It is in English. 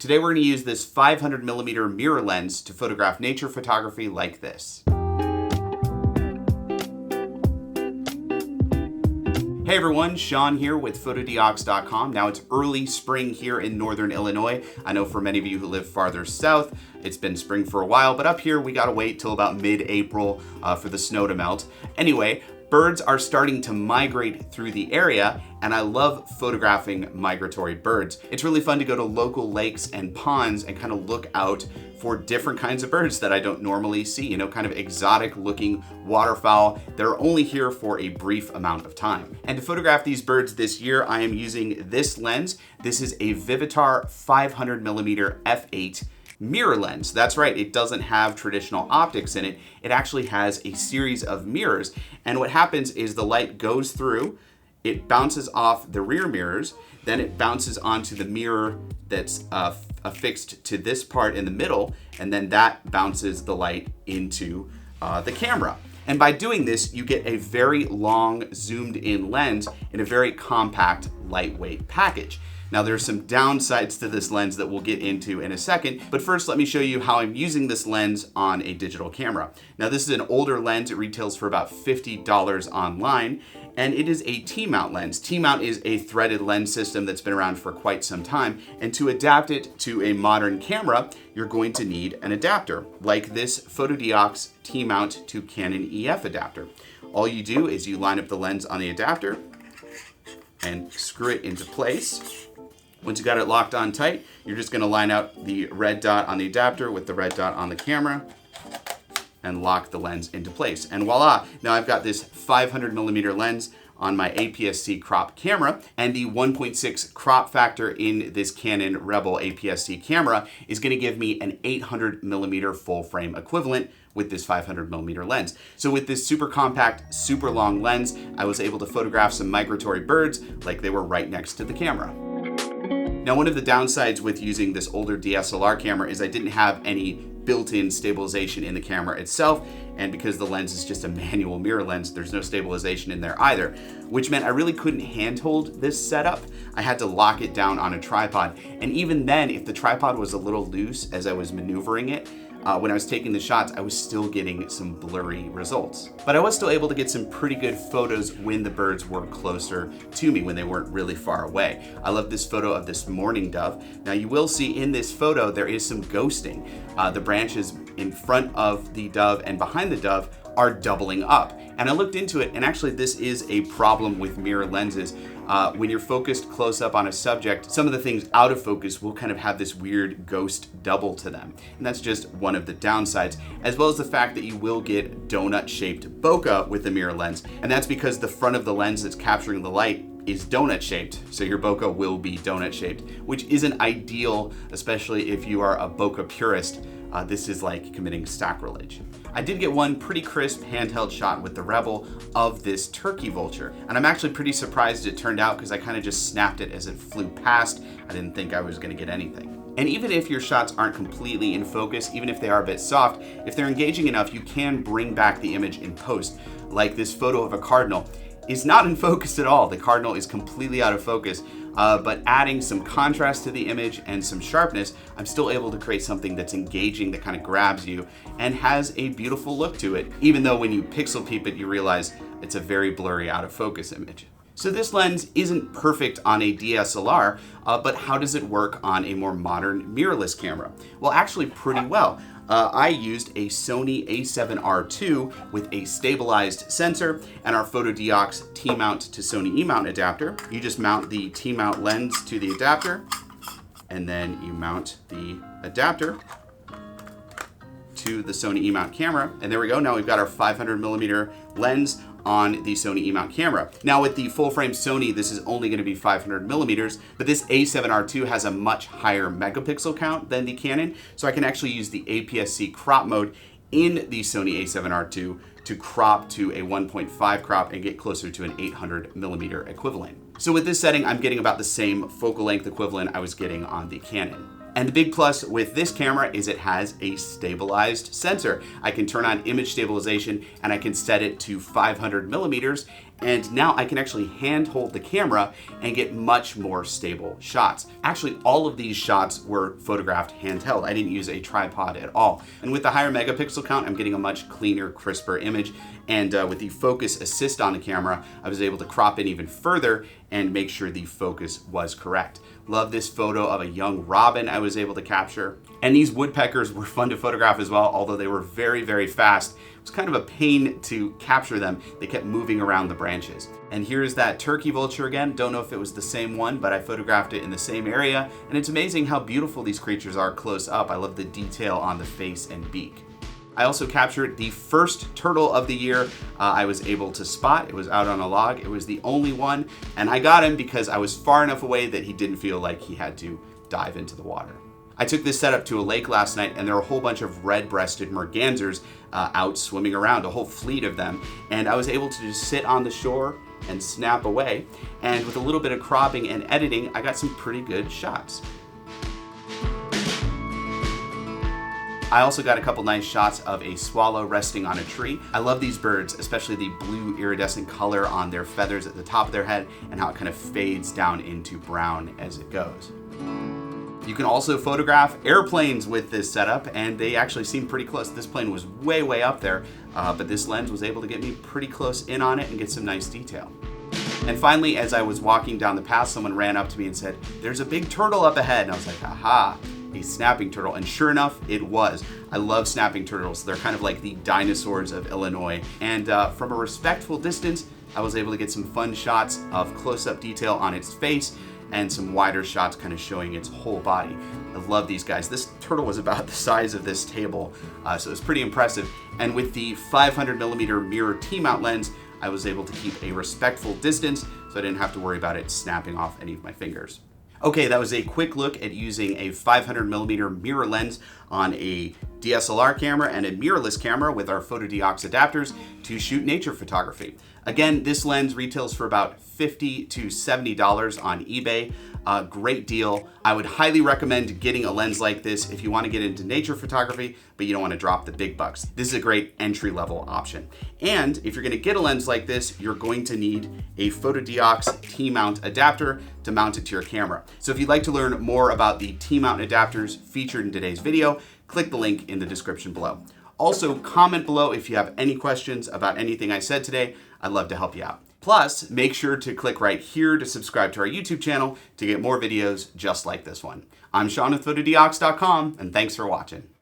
Today we're going to use this 500mm mirror lens to photograph nature photography like this. Hey everyone, Sean here with Fotodiox.com. Now it's early spring here in northern Illinois. I know for many of you who live farther south, it's been spring for a while, but up here we gotta wait till about mid-April for the snow to melt. Anyway, birds are starting to migrate through the area, and I love photographing migratory birds. It's really fun to go to local lakes and ponds and kind of look out for different kinds of birds that I don't normally see, you know, kind of exotic looking waterfowl that are only here for a brief amount of time. And to photograph these birds this year, I am using this lens. This is a Vivitar 500mm f8 mirror lens. That's right, it doesn't have traditional optics in it. It actually has a series of mirrors. And what happens is the light goes through, it bounces off the rear mirrors, then it bounces onto the mirror that's affixed to this part in the middle, and then that bounces the light into the camera. And by doing this, you get a very long zoomed in lens in a very compact, lightweight package. Now there's some downsides to this lens that we'll get into in a second, but first let me show you how I'm using this lens on a digital camera. Now this is an older lens, it retails for about $50 online, and it is a T-mount lens. T-mount is a threaded lens system that's been around for quite some time, and to adapt it to a modern camera, you're going to need an adapter, like this Fotodiox T-mount to Canon EF adapter. All you do is you line up the lens on the adapter and screw it into place. Once you got it locked on tight, you're just gonna line out the red dot on the adapter with the red dot on the camera and lock the lens into place. And voila, now I've got this 500mm lens on my APS-C crop camera, and the 1.6 crop factor in this Canon Rebel APS-C camera is gonna give me an 800mm full frame equivalent with this 500mm lens. So with this super compact, super long lens, I was able to photograph some migratory birds like they were right next to the camera. Now, one of the downsides with using this older DSLR camera is I didn't have any built-in stabilization in the camera itself, and because the lens is just a manual mirror lens, there's no stabilization in there either, which meant I really couldn't handhold this setup. I had to lock it down on a tripod, and even then, if the tripod was a little loose as I was maneuvering it, when I was taking the shots, I was still getting some blurry results. But I was still able to get some pretty good photos when the birds were closer to me, when they weren't really far away. I love this photo of this mourning dove. Now you will see in this photo, there is some ghosting. The branches in front of the dove and behind the dove are doubling up. And I looked into it, and actually this is a problem with mirror lenses. When you're focused close up on a subject, some of the things out of focus will kind of have this weird ghost double to them. And that's just one of the downsides, as well as the fact that you will get donut-shaped bokeh with the mirror lens. And that's because the front of the lens that's capturing the light is donut shaped, so your bokeh will be donut shaped, which isn't ideal, especially if you are a bokeh purist. This is like committing sacrilege. I did get one pretty crisp handheld shot with the Rebel of this turkey vulture, and I'm actually pretty surprised it turned out because I kind of just snapped it as it flew past. I didn't think I was going to get anything. And even if your shots aren't completely in focus, even if they are a bit soft, if they're engaging enough, you can bring back the image in post. Like this photo of a cardinal is not in focus at all. The cardinal is completely out of focus, but adding some contrast to the image and some sharpness, I'm still able to create something that's engaging, that kind of grabs you and has a beautiful look to it, even though when you pixel peep it, you realize it's a very blurry, out of focus image. So this lens isn't perfect on a DSLR, but how does it work on a more modern mirrorless camera? Well, actually pretty well. I used a Sony a7R II with a stabilized sensor and our Fotodiox T-mount to Sony E-mount adapter. You just mount the T-mount lens to the adapter, and then you mount the adapter to the Sony E-mount camera. And there we go, now we've got our 500mm lens on the Sony E-mount camera. Now with the full frame Sony, this is only gonna be 500mm, but this A7R II has a much higher megapixel count than the Canon, so I can actually use the APS-C crop mode in the Sony A7R II to crop to a 1.5 crop and get closer to an 800mm equivalent. So with this setting, I'm getting about the same focal length equivalent I was getting on the Canon. And the big plus with this camera is it has a stabilized sensor. I can turn on image stabilization and I can set it to 500mm, And now I can actually hand hold the camera and get much more stable shots. Actually, all of these shots were photographed handheld. I didn't use a tripod at all. And with the higher megapixel count, I'm getting a much cleaner, crisper image. And with the focus assist on the camera, I was able to crop in even further and make sure the focus was correct. Love this photo of a young robin I was able to capture. And these woodpeckers were fun to photograph as well, although they were very, very fast. It was kind of a pain to capture them. They kept moving around the branches. And here's that turkey vulture again. Don't know if it was the same one, but I photographed it in the same area. And it's amazing how beautiful these creatures are close up. I love the detail on the face and beak. I also captured the first turtle of the year I was able to spot. It was out on a log. It was the only one, and I got him because I was far enough away that he didn't feel like he had to dive into the water. I took this setup to a lake last night, and there were a whole bunch of red-breasted mergansers out swimming around, a whole fleet of them, and I was able to just sit on the shore and snap away, and with a little bit of cropping and editing, I got some pretty good shots. I also got a couple nice shots of a swallow resting on a tree. I love these birds, especially the blue iridescent color on their feathers at the top of their head and how it kind of fades down into brown as it goes. You can also photograph airplanes with this setup, and they actually seem pretty close. This plane was way, way up there, but this lens was able to get me pretty close in on it and get some nice detail. And finally, as I was walking down the path, someone ran up to me and said, "There's a big turtle up ahead." And I was like, aha, a snapping turtle. And sure enough, it was. I love snapping turtles. They're kind of like the dinosaurs of Illinois. And from a respectful distance, I was able to get some fun shots of close-up detail on its face and some wider shots kind of showing its whole body. I love these guys. This turtle was about the size of this table, so it was pretty impressive. And with the 500mm mirror T-mount lens, I was able to keep a respectful distance, so I didn't have to worry about it snapping off any of my fingers. Okay, that was a quick look at using a 500mm mirror lens on a DSLR camera and a mirrorless camera with our Fotodiox adapters to shoot nature photography. Again, this lens retails for about $50 to $70 on eBay. Great deal. I would highly recommend getting a lens like this if you want to get into nature photography, but you don't want to drop the big bucks. This is a great entry-level option. And if you're going to get a lens like this, you're going to need a Fotodiox T-mount adapter to mount it to your camera. So if you'd like to learn more about the T-mount adapters featured in today's video, click the link in the description below. Also, comment below if you have any questions about anything I said today. I'd love to help you out. Plus, make sure to click right here to subscribe to our YouTube channel to get more videos just like this one. I'm Sean with Fotodiox.com, and thanks for watching.